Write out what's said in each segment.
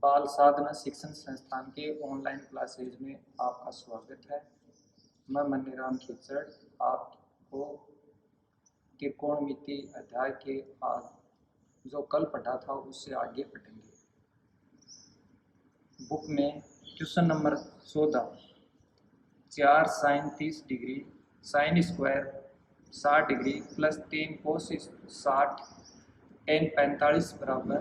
बाल साधना शिक्षण संस्थान के ऑनलाइन क्लासेज में आपका स्वागत है। मैं मनीराम खिचड़ आपको त्रिकोणमिति अध्याय के आज जो कल पढ़ा था उससे आगे पढ़ेंगे। बुक में question number 14, 4 sin 30 degree sine square 60 degree plus 3 cos 60 tan 45 बराबर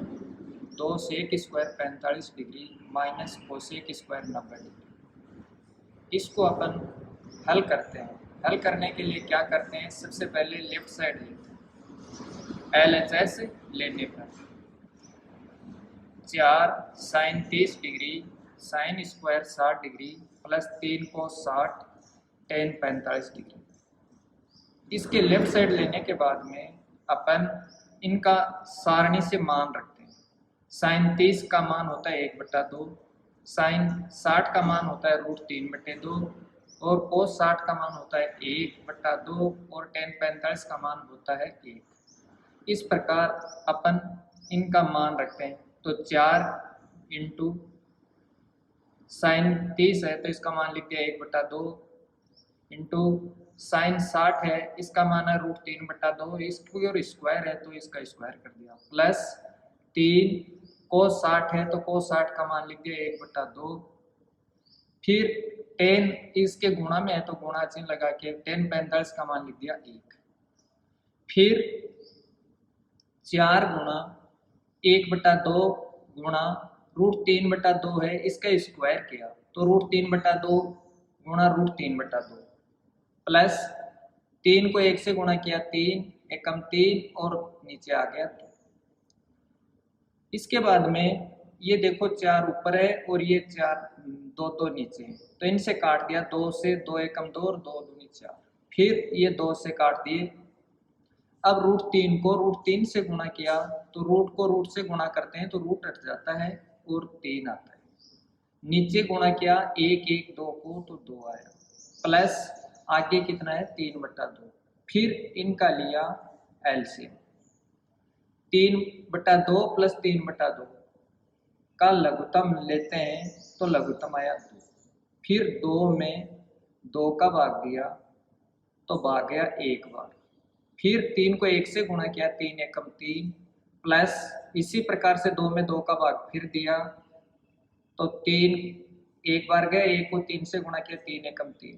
2 sec square 45 degree minus cosec square 90 degree. इसको अपन हल करते हैं। हल करने के लिए क्या करते हैं, सबसे पहले लेफ्ट साइड लेते हैं। LHS लेने पर 4 sin 30 degree sine square 60 degree plus 3 cos 60 tan 45 degree. इसके लेफ्ट साइड लेने के बाद में अपन इनका सारणी से मान रखते हैं। साइन 30 का मान होता है 1/2, साइन 60 का मान होता है √3/2 और कोस 60 का मान होता है 1/2 और tan 45 का मान होता है 1। इस प्रकार अपन इनका मान रखते हैं। तो 4 इंटू साइन 30 है तो इसका मान लिख दिया 1/2 इंटू साइन 60 है इसका मान है √3/2, इसकी और स्क्वायर है तो इसका स्क्वायर कर दिया, प्लस 3 कोस 60 है तो कोस 60 का मान लिख दिया 1/2, फिर tan इसके गुणा में है तो गुणा चिन्ह लगा के tan 45 का मान लिख दिया 1, फिर 4 गुणा 1/2 गुणा √3/2 है इसका स्क्वायर किया तो √3/2 गुणा √3/2 प्लस 3 को 1 से गुणा किया 3 एकम 3 और नीचे आ गया 2। इसके बाद में ये देखो 4 ऊपर है और ये 4 2 नीचे है तो इनसे काट दिया, 2 से 2 एकम 2 और 2 दूनी 4, फिर ये 2 से काट दिए। अब √3 को √3 से गुणा किया तो रूट को रूट से गुणा करते हैं तो रूट हट जाता है और 3 आता है। नीचे गुणा किया 1 1 2 को तो 2 आया, प्लस आगे कितना है 3/2, फिर इनका लिया एलसीएम 3/2 प्लस 3/2 का लघुत्तम लेते हैं तो लघुत्तम आया 2, फिर 2 में 2 का भाग दिया तो भाग गया 1 बार, फिर 3 को 1 से गुणा किया 3 एकम 3 प्लस इसी प्रकार से 2 में 2 का भाग फिर दिया तो 3 एक बार गए, 1 को 3 से गुणा किया 3 एकम 3,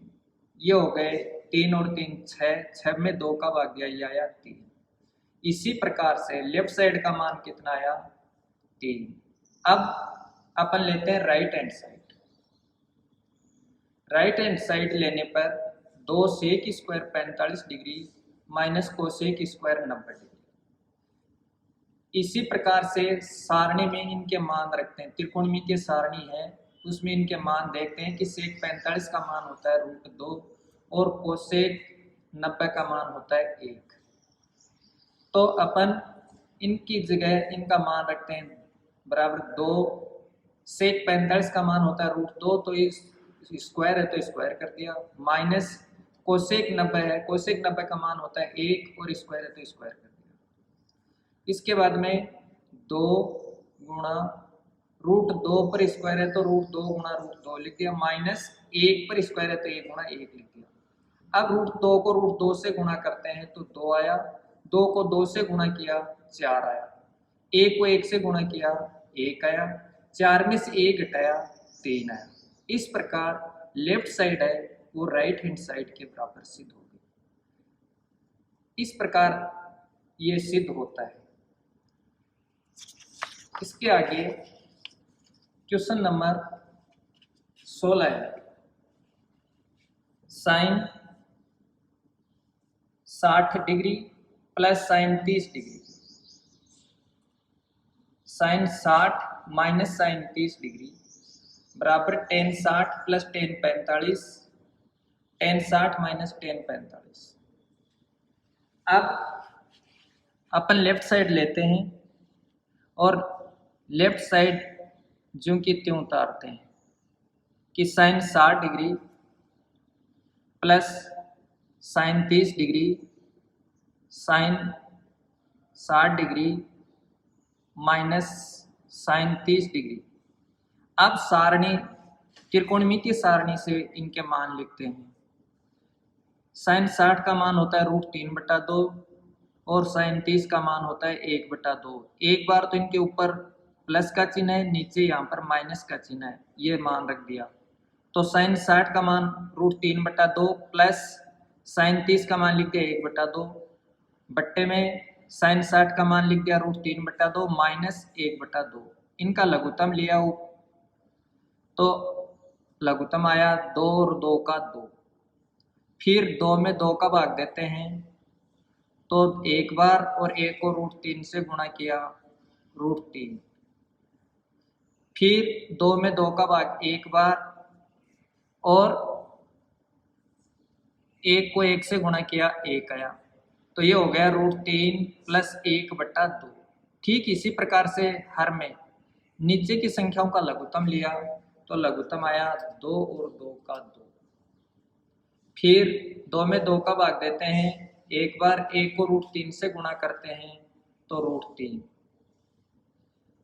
ये हो गए 3 और 3 6, 6 में 2 का भाग दिया ये आया 3। इसी प्रकार से लेफ्ट साइड का मान कितना आया 3। अब अपन लेते हैं right hand side. Right hand side लेने पर 2 sec square 45 degree minus cosec square 90 degree. इसी प्रकार से सारणी में इनके मान रखते हैं। त्रिकोणमितीय सारणी है उसमें इनके मान देखते हैं कि सेक 45 का मान होता है √2 और कोसेक 90 का मान होता है 1। तो अपन इनकी जगह इनका मान रखते हैं बराबर 2, सेक 45 का मान होता है √2 तो इस स्क्वायर है तो स्क्वायर कर दिया, माइनस कोसेक 90 है, कोसेक 90 का मान होता है 1 और स्क्वायर है तो स्क्वायर कर दिया। इसके बाद में 2 गुणा √2 पर स्क्वायर है तो √2 गुणा √2 लिख दिया, माइनस 1 पर स्क्वायर है तो 1 गुणा 1 लिख दिया। अब √2 को √2 से गुणा करते हैं तो 2 आया, 2 को 2 से गुणा किया 4 आया, 1 को 1 से गुणा किया 1 आया, 4 में से 1 घटाया 3 आया। इस प्रकार लेफ्ट साइड है वो राइट हैंड साइड के बराबर सिद्ध होगी। इस प्रकार ये सिद्ध होता है। इसके आगे क्वेश्चन नंबर 16 है, sine 60 degree plus sine 30 degree, sine 60 minus sine 30 degree बराबर tan 60 plus tan 45, tan 60 minus tan 45। अब अपन लेफ्ट साइड लेते हैं और लेफ्ट साइड ज्यों की त्यों उतारते हैं कि sine 60 degree plus sine 30 degree sine 60 degree minus sine 30 degree अब सारणी, त्रिकोणमितीय सारणी से इनके मान लिखते हैं। साइन 60 का मान होता है √3/2 और साइन 30 का मान होता है 1/2। एक बार तो इनके ऊपर प्लस का चिन्ह है, नीचे यहाँ पर माइनस का चिन्ह है, ये मान रख दिया। तो साइन 60 का मान √3/2 प्लस साइन 30 का मान लिख दिया 1/2, बट्टे में साइन 60 का मान लिख दिया √3/2 माइनस 1/2। इनका लघुत्तम लिया हो तो लघुत्तम आया 2 और 2 का 2। फिर 2 में 2 का भाग देते हैं तो एक बार, और 1 को √3 से गुणा किया √3। फिर 2 में 2 का भाग एक बार, और 1 को 1 से गुणा किया 1 आया। तो ये हो गया √3 प्लस 1/2। ठीक इसी प्रकार से हर में नीचे की संख्याओं का लघुत्तम लिया तो लघुत्तम आया 2 और 2 का 2। फिर 2 में 2 का भाग देते हैं, एक बार 1 को √3 से गुणा करते हैं तो √3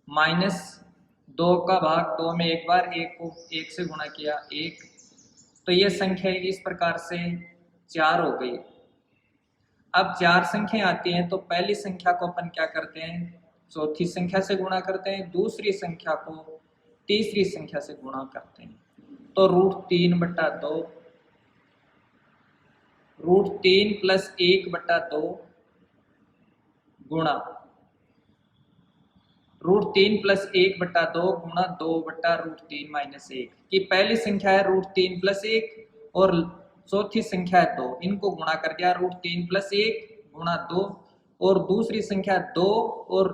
माइनस 2 का भाग 2 में एक बार 1 को 1 से गुणा किया 1। तो ये संख्या इस प्रकार से 4 हो गई। अब 4 संख्याएं आती हैं तो पहली संख्या को अपन क्या करते हैं, चौथी संख्या से गुणा करते हैं, दूसरी संख्या को तीसरी संख्या से गुणा करते हैं। तो √3/2 √3 प्लस 1/2 गुणा √3 प्लस 1/2 गुणा 2/√3 माइनस 1 की पहली संख्या है √3 प्लस 1 और चौथी संख्या है 2, इनको गुणा कर दिया √3 प्लस 1 गुणा 2, और दूसरी संख्या 2 और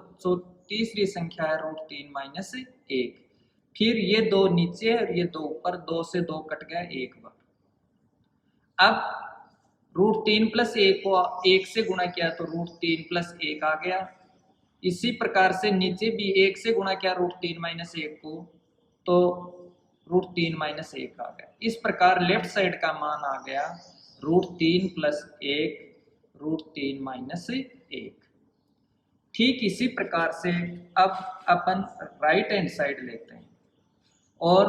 तीसरी संख्या है √3 माइनस 1। फिर ये 2 नीचे और ये 2 ऊपर, 2 से 2 कट गया एक बार। अब √3 प्लस 1 को 1 से गुणा किया तो √3 प्लस 1 आ गया। इसी प्रकार से नीचे भी 1 से गुणा किया √3 माइनस 1 को तो √3 माइनस 1 आ गया। इस प्रकार लेफ्ट साइड का मान आ गया √3 प्लस 1 √3 माइनस 1। ठीक इसी प्रकार से अब अपन राइट हैंड साइड लेते हैं और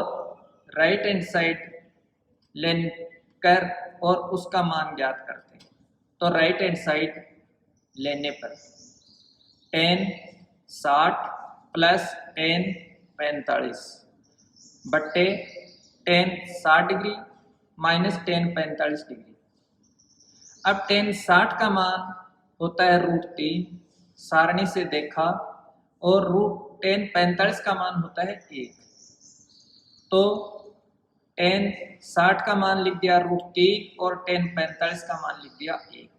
राइट हैंड साइड लेकर और उसका मान ज्ञात करते हैं। तो राइट हैंड साइड लेने पर tan 60 प्लस tan 45 बट्टे tan 60 degree minus tan 45 degree. अब tan 60 का मान होता है √3 सारणी से देखा, और tan 45 का मान होता है 1। तो tan 60 का मान लिख दिया √3 और tan 45 का मान लिख दिया 1।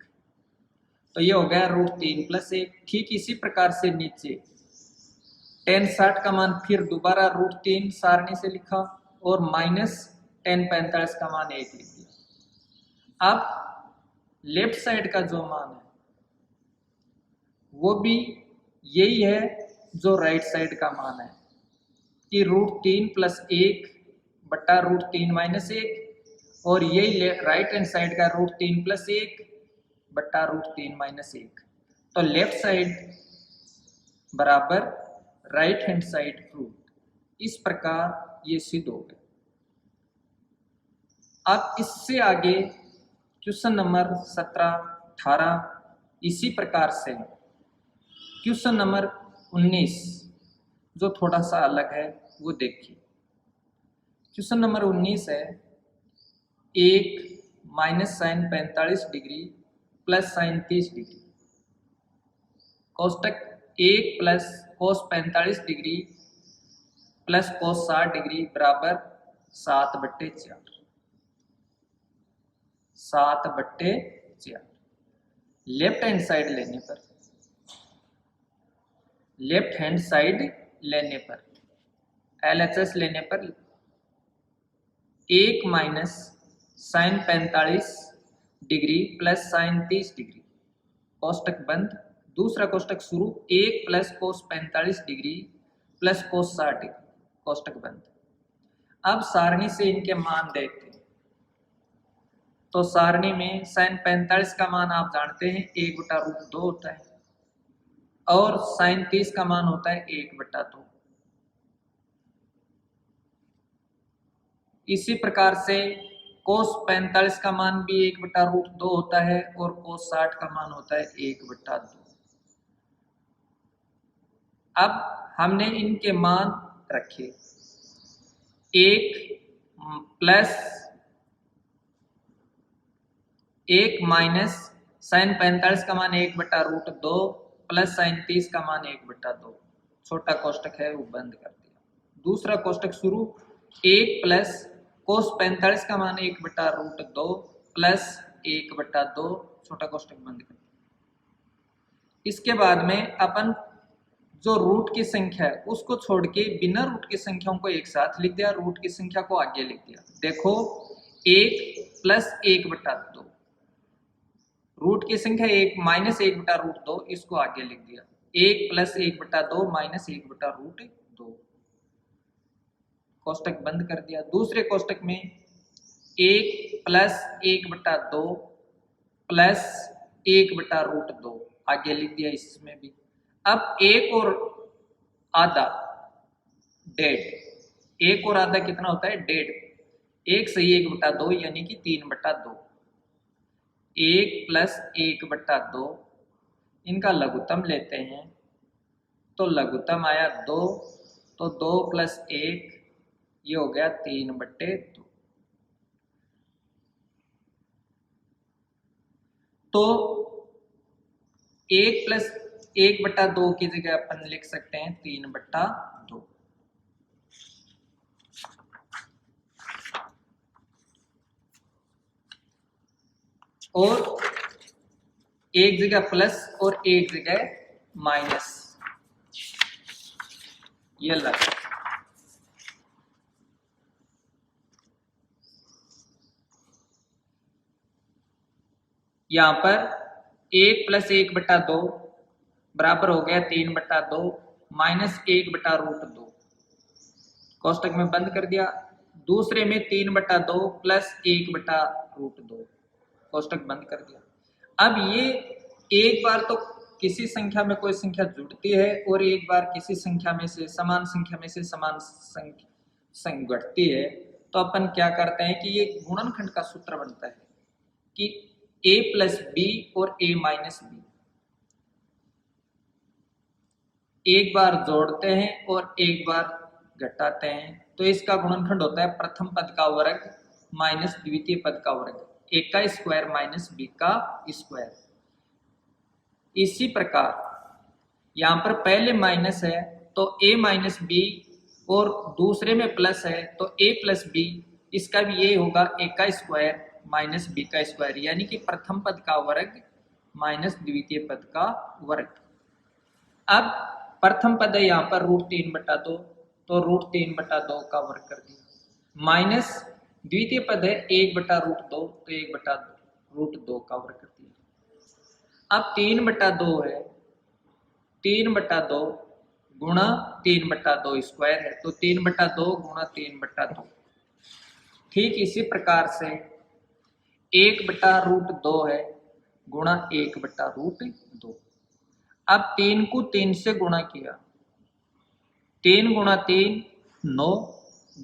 तो ये हो गया √3 प्लस 1। ठीक इसी प्रकार से नीचे tan 60 का मान फिर दोबारा √3 सारणी से लिखा और माइनस tan 45 का मान 1 लिख दिया। अब लेफ्ट साइड का जो मान है वो भी यही है जो राइट साइड का मान है कि √3 प्लस 1 बटा √3 माइनस 1, और यही राइट हैंड साइड का √3 प्लस 1 बटा √3 माइनस 1। तो लेफ्ट साइड बराबर राइट हैंड साइड रूट। इस प्रकार ये सिद्ध हो गया। अब इससे आगे क्वेश्चन नंबर 17, 18 इसी प्रकार से क्वेश्चन नंबर 19 जो थोड़ा सा अलग है वो देखिए। क्वेश्चन नंबर 19 है 1 minus sine 45 degree plus sine 30 degree कोष्टक 1 plus cos 45 degree plus cos 60 degree बराबर 7/4। 7/4 लेफ्ट हैंड साइड लेने पर LHS लेने पर 1 minus sine 45 degree plus sine 30 degree कोष्टक बंद, दूसरा कोष्टक शुरू 1 plus cos 45 degree plus cos 60 degree कोष्टक बंद। अब सारणी से इनके मान देखते हैं। तो सारणी में साइन 45 का मान आप जानते हैं 1/√2 होता है और साइन 30 का मान होता है 1/2। इसी प्रकार से cos 45 का मान भी 1/√2 होता है और cos 60 का मान होता है 1/2। अब हमने इनके मान रखे, 1 माइनस sin 45 का मान 1/√2 प्लस sin 30 का मान 1/2। छोटा कोष्टक है वो बंद कर दिया। दूसरा कोष्टक शुरू, 1 प्लस cos 45 का मान 1/√2 प्लस 1/2, छोटा कोष्टक बंद कर दिया। इसके बाद में अपन जो रूट की संख्या है उसको छोड़ के बिना रूट की संख्याओं को एक साथ लिख दिया, रूट की संख्या को आगे लिख दिया। देखो 1 प्लस 1/2, रूट की संख्या 1 माइनस 1/√2, इसको आगे लिख दिया। 1 प्लस 1/2 माइनस 1/√2, कोष्टक बंद कर दिया। दूसरे कोष्टक में 1 प्लस 1/2 प्लस 1/√2 आगे लिख दिया इसमें भी। अब 1 और आधा डेढ़, 1 और आधा कितना होता है? डेढ़। 1 सही 1/2 यानी कि 3/2। 1 प्लस 1/2, इनका लघुत्तम लेते हैं तो लघुत्तम आया 2, तो 2 प्लस 1 ये हो गया 3/2। तो 1 प्लस 1/2 की जगह अपन लिख सकते हैं 3/2। और एक जगह प्लस और एक जगह माइनस, ये लगा। यहां पर 1 प्लस 1/2 बराबर हो गया 3/2 माइनस 1/√2, कोष्टक में बंद कर दिया। दूसरे में 3/2 प्लस 1/√2, कोष्टक बंद कर दिया। अब ये एक बार तो किसी संख्या में कोई संख्या जुड़ती है और एक बार किसी संख्या में से, समान संख्या में से समान संख्या घटती है, तो अपन क्या करते हैं कि ये गुणनखंड का सूत्र बनता है कि a प्लस बी और a माइनस बी एक बार जोड़ते हैं और एक बार घटाते हैं, तो इसका गुणनखंड होता है प्रथम पद का वर्ग माइनस द्वितीय पद का वर्ग, a का स्क्वायर माइनस b का स्क्वायर। इसी प्रकार यहां पर पहले माइनस है तो a माइनस बी और दूसरे में प्लस है तो a प्लस बी, इसका भी ये होगा a का स्क्वायर माइनस b का स्क्वायर, यानी कि प्रथम पद का वर्ग माइनस द्वितीय पद का वर्ग। अब प्रथम पद है यहाँ पर √3/2, तो √3/2 का वर्ग कर दिया, माइनस द्वितीय पद है 1/√2, तो 1/√2 का वर्ग कर दिया। अब 3/2 है, 3/2 गुणा 3/2 स्क्वायर है, तो 3/2 गुणा 3/2। ठीक इसी प्रकार से 1/√2 है गुणा 1/√2। अब 3 को 3 से गुणा किया, 3 गुणा 3 9,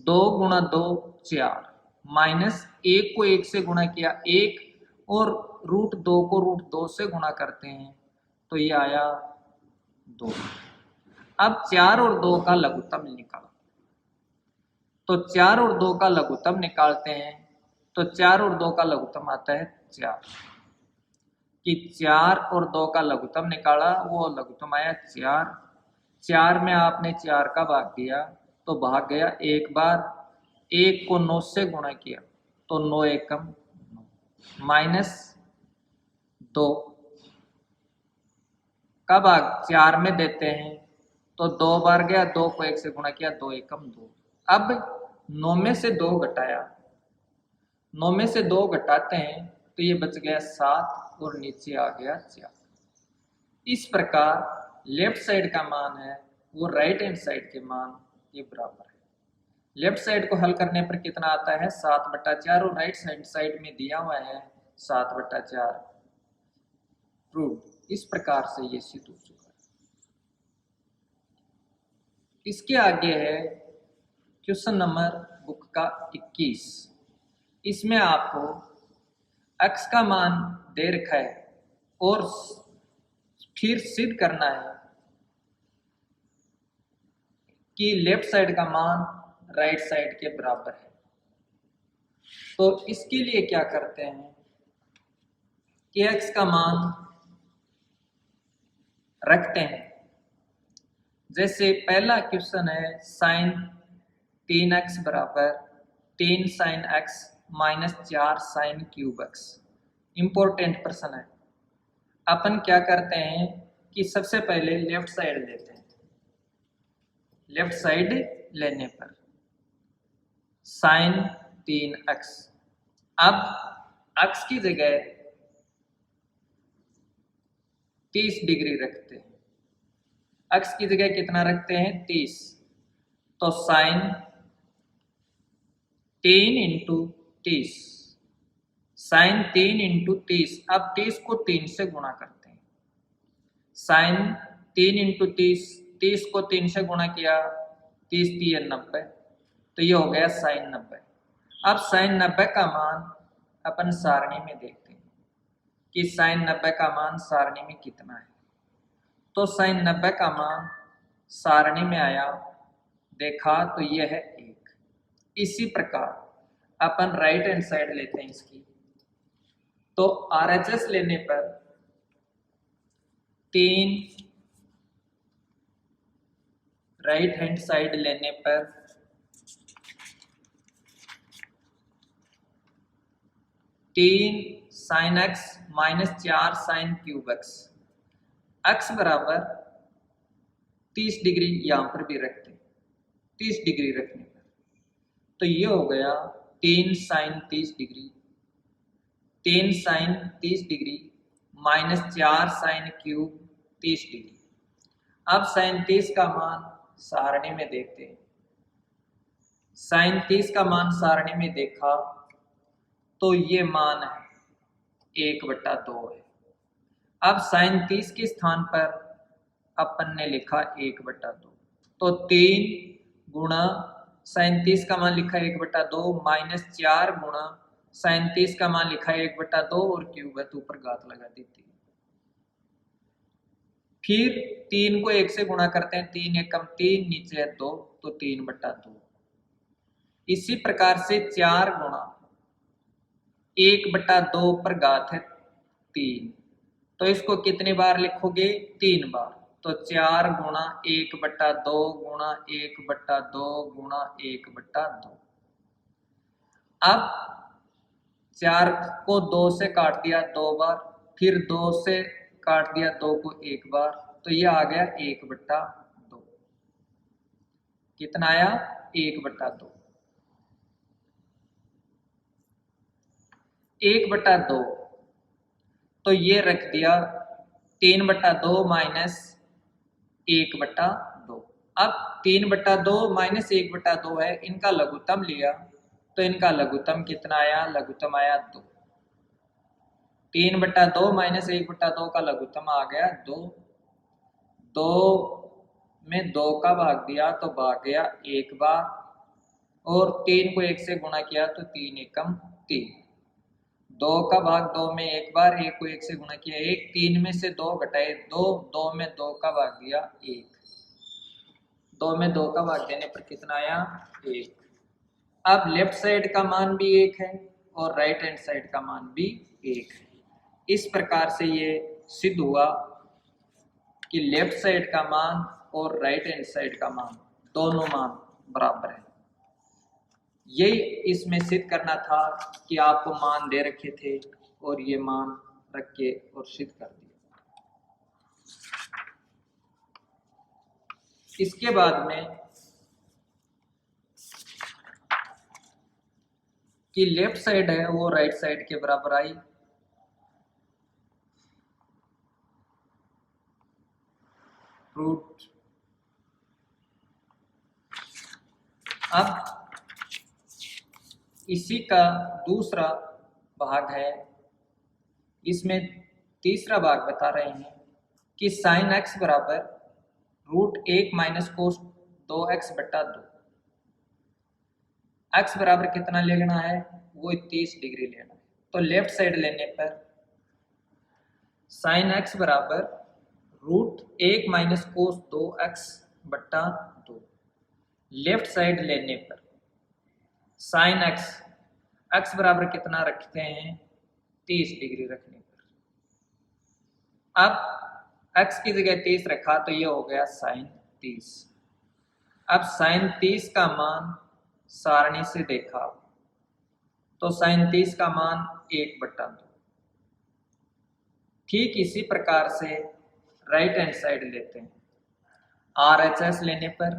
2 गुणा 2 4, माइनस 1 को 1 से गुणा किया 1, और √2 को √2 से गुणा करते हैं तो ये आया 2। अब 4 और 2 का लघुत्तम निकाला, तो 4 और 2 का लघुत्तम निकालते हैं तो 4 और 2 का लघुत्तम आता है 4, कि 4 और 2 का लघुत्तम निकाला, वो लघुत्तम आया 4। 4 में आपने 4 का भाग दिया तो भाग गया एक बार, 1 को 9 से गुणा किया तो 9 एकम 9, माइनस 2 का भाग 4 में देते हैं तो 2 बार गया, 2 को 1 से गुणा किया 2 एकम 2। अब 9 में से 2 घटाया, 9 में से 2 घटाते हैं तो ये बच गया 7 और नीचे आ गया 4। इस प्रकार लेफ्ट साइड का मान है वो राइट हैंड साइड के मान के बराबर है। लेफ्ट साइड को हल करने पर कितना आता है 7/4, और राइट साइड में दिया हुआ है 7/4। प्रूव। इस प्रकार से ये सिद्ध हो चुका है। इसके आगे है क्वेश्चन नंबर बुक का 21। इसमें आपको x का मान दे रखा है और फिर सिद्ध करना है कि लेफ्ट साइड का मान राइट साइड के बराबर है। तो इसके लिए क्या करते हैं कि x का मान रखते हैं। जैसे पहला क्वेश्चन है साइन 3x बराबर 3 sine x minus 4 sine cube x। Important प्रश्न है। अपन क्या करते हैं कि सबसे पहले लेफ्ट साइड लेते हैं। लेफ्ट साइड लेने पर साइन 3x, अब x की जगह 30 डिग्री रखते हैं। x की जगह कितना रखते हैं 30, तो साइन 3 इंटू 30, साइन 3 इंटू 30। अब 30 को 3 से गुणा करते हैं। साइन 3 इंटू 30, 30 को 3 से गुणा किया, 30 3 90, तो ये हो गया साइन 90। अब साइन 90 का मान अपन सारणी में देखते हैं कि साइन 90 का मान सारणी में कितना है। तो साइन 90 का मान सारणी में आया, देखा तो यह है 1। इसी प्रकार अपन राइट हैंड साइड लेते हैं इसकी। तो RHS लेने पर 3, राइट हैंड साइड लेने पर 3 sine x minus 4 sine cube x। x बराबर 30 डिग्री यहां पर भी रखते हैं, 30 डिग्री रखने पर तो ये हो गया 3 sine 30 degree, 3 sine 30 degree minus 4 sine cube 30 degree. अब साइन 30 का मान सारणी में देखते हैं। साइन 30 का मान सारणी में देखा तो ये मान है 1/2 है। अब साइन 30 के स्थान पर अपन ने लिखा 1/2, तो 3 गुणा साइन 30 का मान लिखा 1/2 माइनस 4 गुणा साइन 30 का मान लिखा 1/2 और क्यूब है तो ऊपर घात लगा देती है। फिर 3 को 1 से गुणा करते हैं, 3 एकम 3, नीचे है 2 तो 3/2। इसी प्रकार से 4 गुणा 1/2 पर घात है 3, तो इसको कितनी बार लिखोगे 3 बार, तो 4 गुणा 1/2 गुणा 1/2 गुणा 1/2। अब 4 को 2 से काट दिया 2 बार, फिर 2 से काट दिया 2 को 1 बार, तो ये आ गया 1/2। कितना आया 1/2। 1/2 तो ये रख दिया 3/2 माइनस 1/2। अब 3/2 माइनस 1/2 है, इनका लघुत्तम लिया तो इनका लघुत्तम कितना आया, लघुत्तम आया 2। 3/2 माइनस 1/2 का लघुत्तम आ गया 2। 2 में 2 का भाग दिया तो भाग गया 1 बार, और 3 को 1 से गुणा किया तो 3 एकम 3। 2 का भाग 2 में 1 बार, 1 को 1 से गुणा किया 1, 3 में से 2 घटाए 2, 2 में 2 का भाग दिया 1, 2 में 2 का भाग देने पर कितना आया 1। अब लेफ्ट साइड का मान भी 1 है और राइट हैंड साइड का मान भी 1 है। इस प्रकार से ये सिद्ध हुआ कि लेफ्ट साइड का मान और राइट हैंड साइड का मान दोनों मान बराबर है। यही इसमें सिद्ध करना था कि आपको मान दे रखे थे और ये मान रख के और सिद्ध कर दिया। इसके बाद में कि लेफ्ट साइड है वो राइट साइड के बराबर आई। रूट अब इसी का दूसरा भाग है, इसमें तीसरा भाग बता रहे हैं कि साइन x बराबर √1 माइनस कोस 2x/2। एक्स बराबर कितना लेना है, वो 30 डिग्री लेना है। तो लेफ्ट साइड लेने पर साइन एक्स बराबर √1 माइनस कोस 2x बट्टा 2। लेफ्ट साइड लेने पर साइन एक्स बराबर कितना रखते हैं, 30 डिग्री रखने पर। अब x की जगह 30 रखा तो ये हो गया साइन 30। अब साइन 30 का मान सारणी से देखा तो साइन 30 का मान 1/2। ठीक इसी प्रकार से राइट हैंड साइड लेते हैं। RHS लेने पर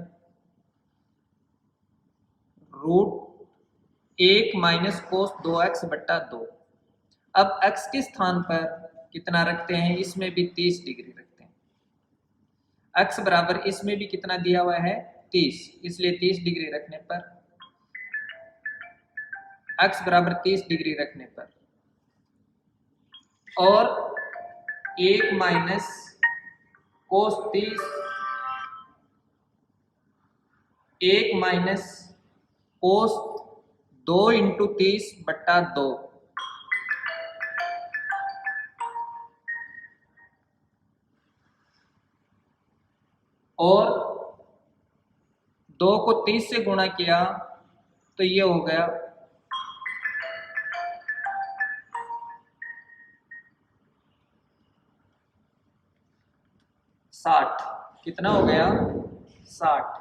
√1 माइनस कोस 2x बट्टा 2। अब x के स्थान पर कितना रखते हैं, इसमें भी 30 डिग्री रखते हैं। x बराबर इसमें भी कितना दिया हुआ है, 30, इसलिए 30 डिग्री रखने पर x बराबर 30 डिग्री रखने पर और 1 minus cos 30, 1 minus cos 2 into 30 बट्टा 2। और 2 को 30 से गुणा किया तो ये हो गया 60। कितना हो गया, 60।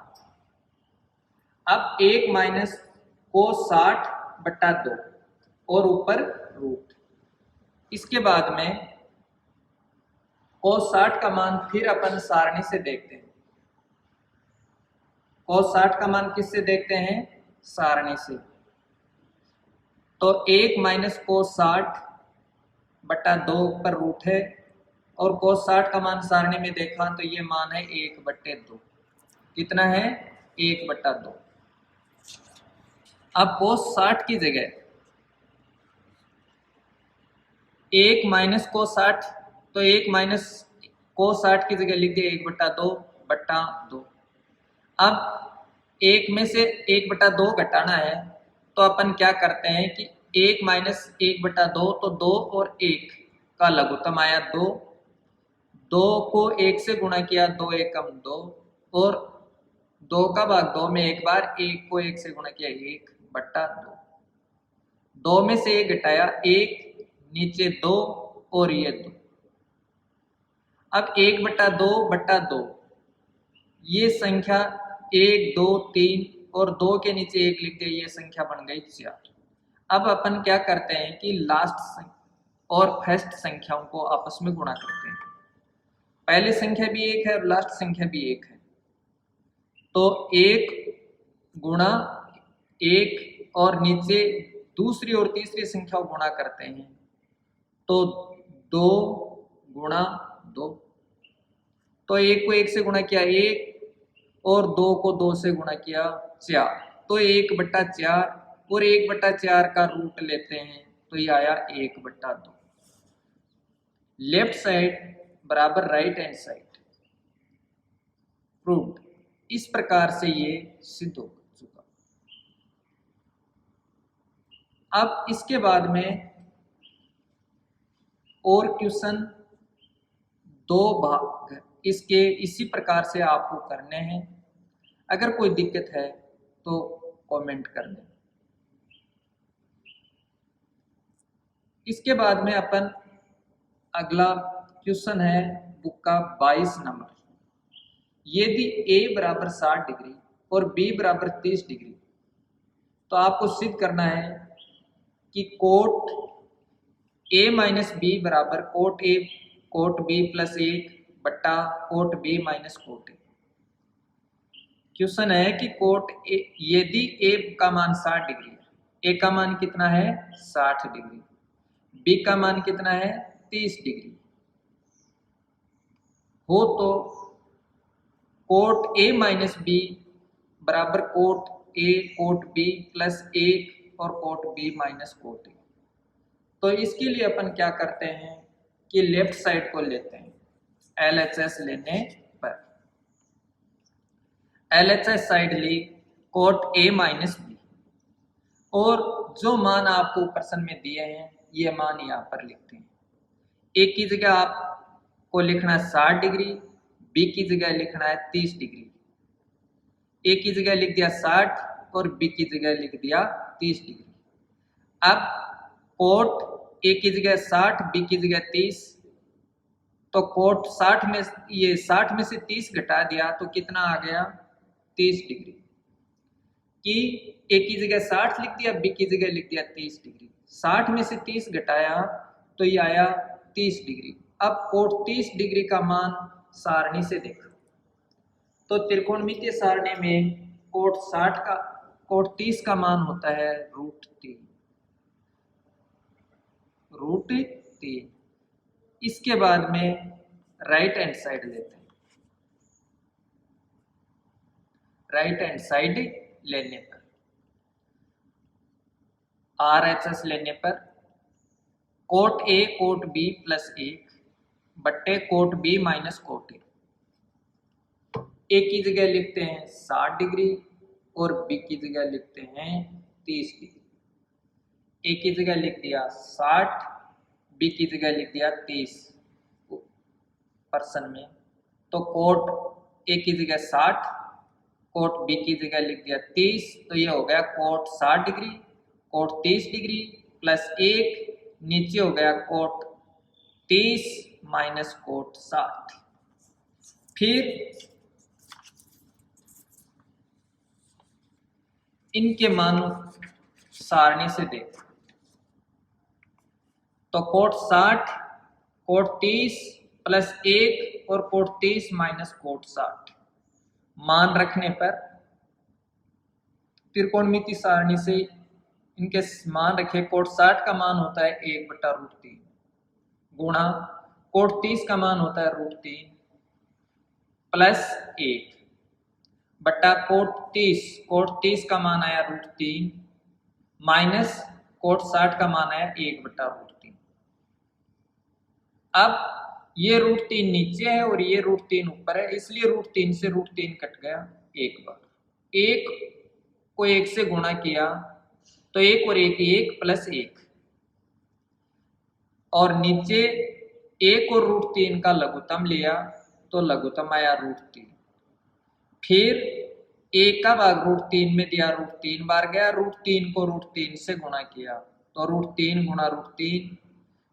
अब 1 माइनस कोस 60 बट्टा 2 और ऊपर रूट। इसके बाद में कोस 60 का मान फिर अपन सारणी से देखते हैं। कोस 60 का मान किससे देखते हैं, सारणी से। तो 1 माइनस कोस 60 बट्टा 2 ऊपर रूट है और कोस 60 का मान सारणी में देखा तो ये मान है 1/2। कितना है, 1/2। अब कोस 60 की जगह 1 माइनस कोस 60, तो 1 माइनस कोस 60 की जगह लिख दिया 1/2 बट्टा 2। अब 1 में से 1/2 घटाना है तो अपन क्या करते हैं कि 1 माइनस 1/2, तो 2 और 1 का लघुत्तम आया 2। 2 को 1 से गुणा किया, 2 एकम 2, और 2 का भाग 2 में एक बार, 1 को 1 से गुणा किया 1/2। 2 में से 1 घटाया 1, नीचे 2 और ये 2। अब 1/2 बट्टा 2, ये संख्या 1 2 3 और 2 के नीचे 1 लिख दिया, ये संख्या बन गई 4। अब अपन क्या करते हैं कि लास्ट और फर्स्ट संख्याओं को आपस में गुणा करते हैं। पहली संख्या भी 1 है और लास्ट संख्या भी 1 है, तो 1 गुणा 1 और नीचे दूसरी और तीसरी संख्या को गुणा करते हैं तो 2 गुणा 2। तो 1 को 1 से गुणा किया 1 और 2 को 2 से गुणा किया 4, तो 1/4 और 1/4 का रूट लेते हैं तो ये आया 1/2। लेफ्ट साइड बराबर राइट हैंड साइड प्रूव्ड। इस प्रकार से ये सिद्ध हो चुका। अब इसके बाद में और क्वेश्चन 2 भाग इसके इसी प्रकार से आपको करने हैं। अगर कोई दिक्कत है तो कमेंट कर दें। इसके बाद में अपन अगला क्वेश्चन है बुक का 22 नंबर। यदि a बराबर 60 डिग्री और b बराबर 30 डिग्री, तो आपको सिद्ध करना है कि कोट a माइनस बी बराबर cot a cot b plus 1 बट्टा cot b minus cot a। Question है कि कोट a, यदि a का मान 60 डिग्री है, a का मान कितना है 60 डिग्री, b का मान कितना है 30 डिग्री हो, तो कोट a माइनस बी बराबर cot a cot b plus 1 और cot b minus cot a। तो इसके लिए अपन क्या करते हैं कि लेफ्ट साइड को लेते हैं। LHS लेने पर LHS साइड ली कोट a माइनस बी, और जो मान आपको प्रश्न में दिए हैं ये मान यहाँ पर लिखते हैं। ए की जगह आपको लिखना है 60 डिग्री, बी की जगह लिखना है 30 डिग्री। ए की जगह लिख दिया 60 और बी की जगह लिख दिया 30 डिग्री। अब कोट ए की जगह 60, बी की जगह 30, तो कोट 60 में ये 60 में से 30 घटा दिया तो कितना आ गया 30 डिग्री। कि ए की जगह 60 लिख दिया, बी की जगह लिख दिया 30 डिग्री। 60 में से 30 घटाया तो ये आया 30 डिग्री। अब कोट 30 डिग्री का मान सारणी से देखो तो त्रिकोणमितीय सारणी में कोट 30 का मान होता है √3। इसके बाद में राइट हैंड साइड लेते हैं। राइट हैंड साइड लेने पर RHS लेने पर cot A cot B plus 1 बट्टे cot B minus cot A की जगह लिखते हैं 60 डिग्री और B की जगह लिखते हैं 30 डिग्री। A की जगह लिख दिया 60, B की जगह लिख दिया 30 पर्सन में, तो कोट A की जगह 60, कोट B की जगह लिख दिया 30, तो ये हो गया cot 60 degree cot 30 degree plus 1, नीचे हो गया कोट 30 माइनस कोट 60। फिर इनके मान सारणी से देख तो कोट 60 कोट 30 प्लस 1 और कोट 30 माइनस कोट 60 मान रखने पर त्रिकोणमिति सारणी से इनके मान रखे। कोट 60 का मान होता है 1/√3 गुणा कोट 30 का मान होता है √3 प्लस 1 बट्टा कोट 30 का मान आया √3 माइनस कोट 60 का मान आया 1/√3। अब ये √3 नीचे है और ये √3 ऊपर है, इसलिए √3 से √3 कट गया एक बार। 1 को 1 से गुणा किया तो 1 और 1 प्लस 1 और नीचे 1 और √3 का लघुत्तम लिया तो लघुत्तम आया √3। फिर 1 का भाग √3 में दिया, √3 बार गया, √3 को √3 से गुणा किया तो √3 गुणा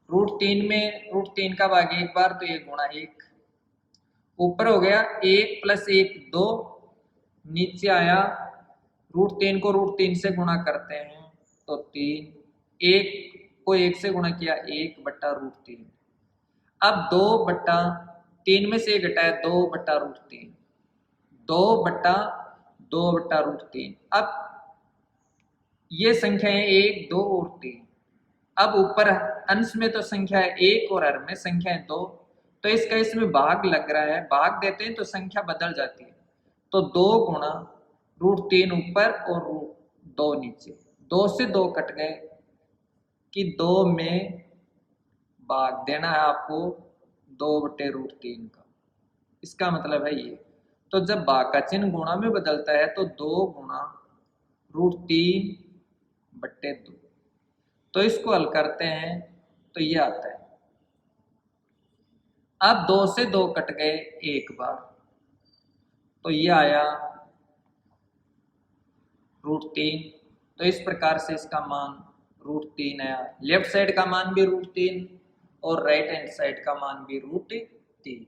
√3 में √3 का भाग एक बार तो 1 गुणा 1 ऊपर हो गया 1 प्लस 1 2, नीचे आया √3 को √3 से गुणा करते हैं तो 3, 1 को 1 से गुणा किया 1/√3। अब 2/3 में से घटाया 2/√3, 2/2/√3। अब ये संख्या है 1 2 और 3। अब ऊपर अंश में तो संख्या है 1 और हर में संख्या है 2, तो इसका इसमें भाग लग रहा है, भाग देते हैं तो संख्या बदल जाती है। तो 2 गुणा √3 ऊपर और √2 नीचे, 2 से 2 कट गए कि 2 में भाग देना है आपको 2/√3 का। इसका मतलब है ये। तो जब भाग का चिन्ह गुणा में बदलता है तो 2 गुणा √3/2। तो इसको हल करते हैं तो ये आता है। अब 2 से 2 कट गए एक बार तो ये आया √3। तो इस प्रकार से इसका मान √3 आया। लेफ्ट साइड का मान भी √3 और राइट हैंड साइड का मान भी √3।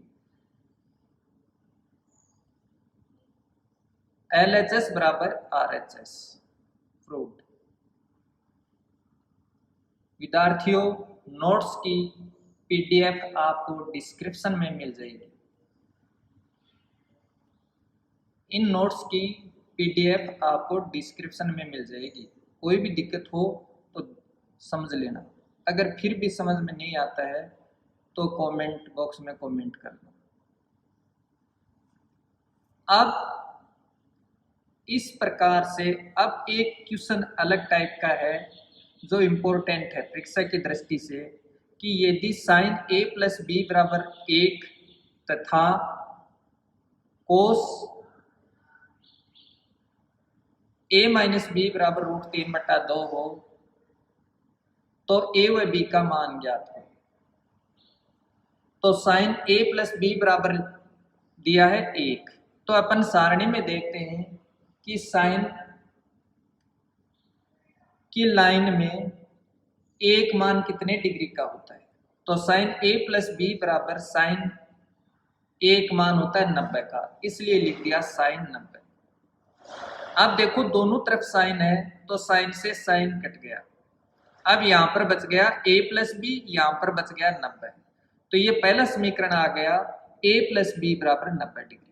LHS बराबर RHS प्रूव्ड। विद्यार्थियों, नोट्स की PDF आपको डिस्क्रिप्शन में मिल जाएगी। इन नोट्स की PDF आपको डिस्क्रिप्शन में मिल जाएगी। कोई भी दिक्कत हो तो समझ लेना, अगर फिर भी समझ में नहीं आता है तो कमेंट बॉक्स में कमेंट करना। अब इस प्रकार से अब एक क्वेश्चन अलग टाइप का है जो इम्पोर्टेंट है परीक्षा की दृष्टि से, कि यदि sin a + b = 1 तथा cos a माइनस बी बराबर √3/2 हो तो a व b का मान ज्ञात हो। तो साइन a प्लस बी बराबर दिया है 1। तो अपन सारणी में देखते हैं कि साइन की लाइन में एक मान कितने डिग्री का होता है। तो साइन a प्लस बी बराबर साइन एक मान होता है 90 का, इसलिए लिख दिया साइन 90। अब देखो दोनों तरफ साइन है तो साइन से साइन कट गया। अब यहां पर बच गया a प्लस बी, यहां पर बच गया 90। तो ये पहला समीकरण आ गया a प्लस बी बराबर 90 डिग्री।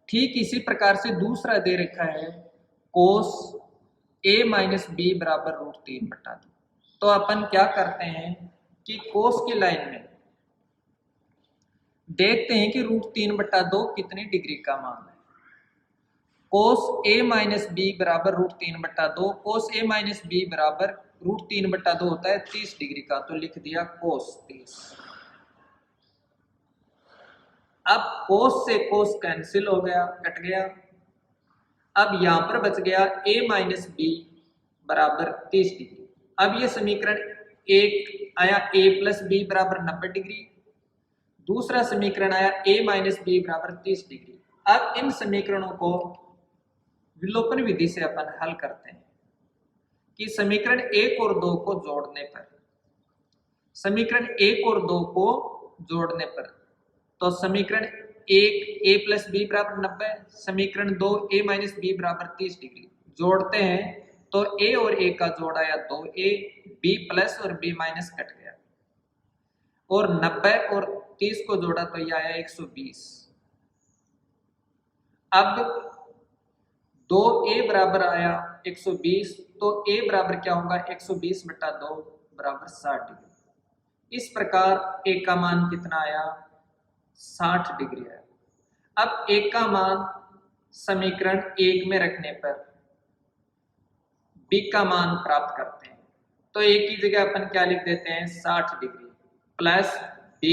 ठीक इसी प्रकार से दूसरा दे रखा है कोस a माइनस बी बराबर √3/2। तो अपन क्या करते हैं कि कोस की लाइन में देखते हैं कि √3/2 कितने डिग्री का मान है। कोस a माइनस बी बराबर √3/2, कोस a माइनस बी बराबर √3/2 होता है 30 डिग्री का, तो लिख दिया कोस 30। अब कोस से कोस कैंसिल हो गया, कट गया। अब यहां पर बच गया a माइनस बी बराबर 30 डिग्री। अब ये समीकरण एक आया a प्लस बी बराबर 90 डिग्री, दूसरा समीकरण आया a माइनस बी बराबर 30 डिग्री। अब इन समीकरणों को विलोपन विधि से अपन हल करते हैं कि समीकरण 1 और 2 को जोड़ने पर, समीकरण 1 और 2 को जोड़ने पर, तो समीकरण 1 a प्लस बी बराबर 90, समीकरण 2 a माइनस बी बराबर 30 डिग्री जोड़ते हैं तो a और a का जोड़ आया 2a, b प्लस और b माइनस कट गया, और 90 और 30 को जोड़ा तो यह आया 120। अब 2a बराबर आया 120, तो a बराबर क्या होगा 120/2 बराबर 60 डिग्री। इस प्रकार a का मान कितना आया 60 डिग्री आया। अब a का मान समीकरण 1 में रखने पर b का मान प्राप्त करते हैं। तो a की जगह अपन क्या लिख देते हैं 60 डिग्री प्लस b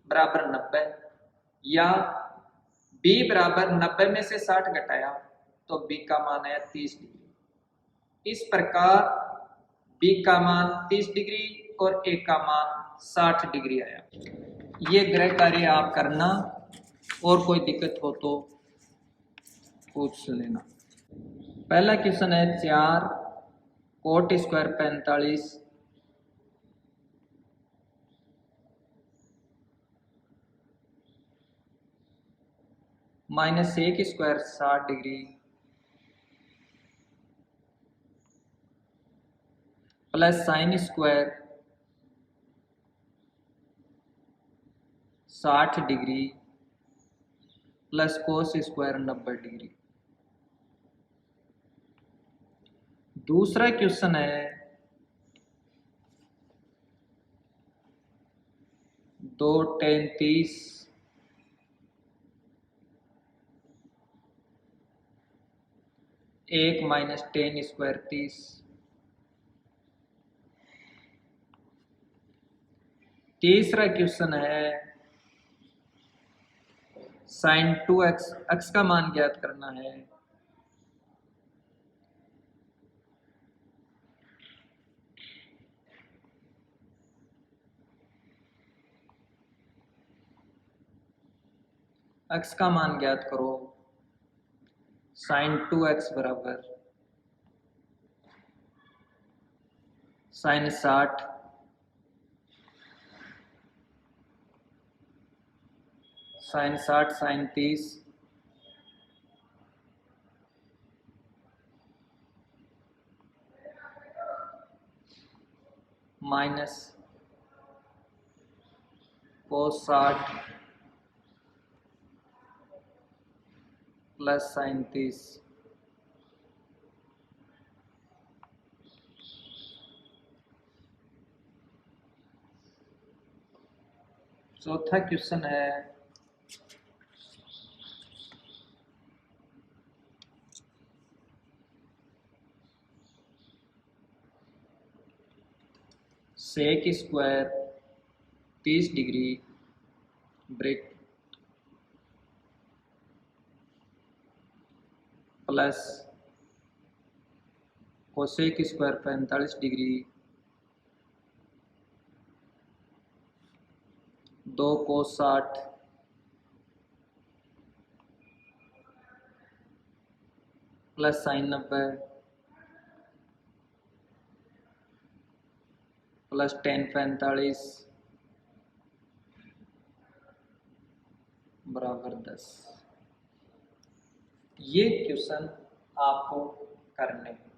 बराबर 90, या b बराबर 90 में से 60 घटाया तो b का मान आया 30 डिग्री। इस प्रकार b का मान 30 डिग्री और a का मान 60 डिग्री आया। ये गृह कार्य आप करना, और कोई दिक्कत हो तो पूछ लेना। पहला क्वेश्चन है 4 coat square 45 minus 1 square 60 degree plus sign square 60 degree plus cos square 90 degree. दूसरा क्वेश्चन है 2 tan 30 1 माइनस tan स्क्वायर 30। तीसरा क्वेश्चन है साइन 2x, x का मान ज्ञात करना है। x का मान ज्ञात करो। साइन 2x बराबर sine 60 sine 60 sine 30 minus cos 60 plus sine 30। चौथा क्वेश्चन है sec square 30 degree break plus cosec square 45 degree, 2 cos 60 plus sine 90 plus tan 45 बराबर 10। ये क्वेश्चन आपको करने हैं।